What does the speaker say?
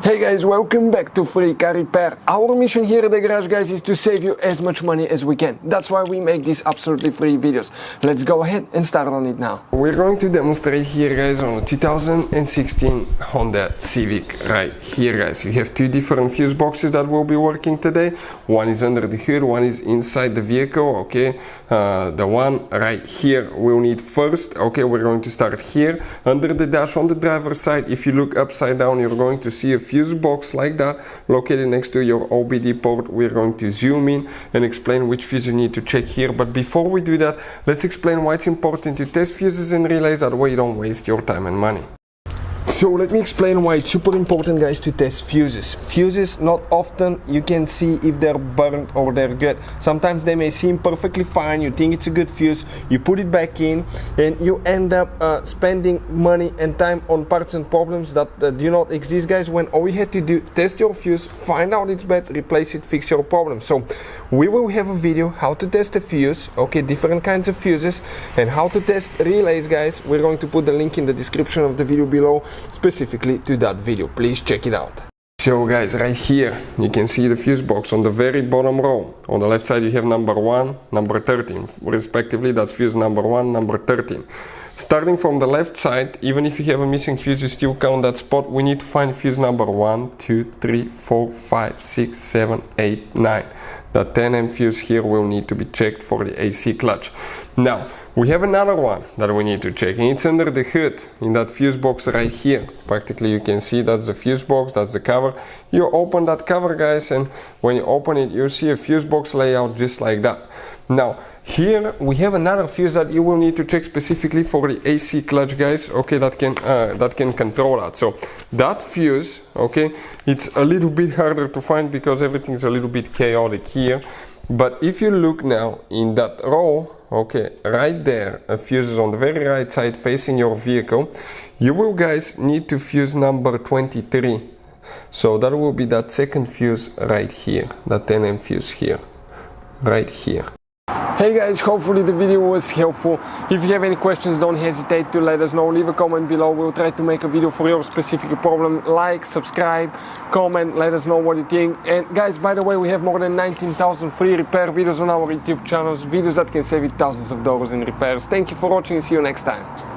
Hey guys, welcome back to Free Car Repair. Our mission here at the garage, guys, is to save you as much money as we can. That's why we make these absolutely free videos. Let's go ahead and start on it now. We're going to demonstrate here, guys, on a 2016 Honda Civic right here, guys. You have two different fuse boxes that will be working today. One is under the hood, one is inside the vehicle, okay? The one right here we'll need first, okay? We're going to start here under the dash on the driver's side. If you look upside down, you're going to see a fuse box like that located next to your OBD port. We're going to zoom in and explain which fuse you need to check here, but before we do that, let's explain why it's important to test fuses and relays. That way you don't waste your time and money. So let me explain why it's super important, guys, to test fuses. Fuses, not often you can see if they're burnt or they're good. Sometimes they may seem perfectly fine, you think it's a good fuse, you put it back in and you end up spending money and time on parts and problems that do not exist, guys, when all you had to do, test your fuse, find out it's bad, replace it, fix your problem. So we will have a video how to test a fuse, okay, different kinds of fuses, and how to test relays, guys. We're going to put the link in the description of the video below specifically to that video. Please check it out. So guys, right here you can see the fuse box on the very bottom row. On the left side you have number 1, number 13 respectively. That's fuse number 1, number 13. Starting from the left side, even if you have a missing fuse, you still count that spot. We need to find fuse number 1, 2, 3, 4, 5, 6, 7, 8, 9. The 10M fuse here will need to be checked for the AC clutch. Now we have another one that we need to check, and it's under the hood in that fuse box right here. Practically you can see that's the fuse box, that's the cover. You open that cover, guys, and when you open it you see a fuse box layout just like that. Now here we have another fuse that you will need to check specifically for the AC clutch, guys, okay, that can control that. So that fuse, okay, it's a little bit harder to find because everything's a little bit chaotic here. But if you look now in that row, okay, right there, a fuse is on the very right side facing your vehicle. You will, guys, need to fuse number 23. So that will be that second fuse right here, that 10M fuse here, right here. Hey guys, hopefully the video was helpful. If you have any questions, don't hesitate to let us know. Leave a comment below. We'll try to make a video for your specific problem. Like, subscribe, comment, let us know what you think. And guys, by the way, we have more than 19,000 free repair videos on our YouTube channels, videos that can save you thousands of dollars in repairs. Thank you for watching and see you next time.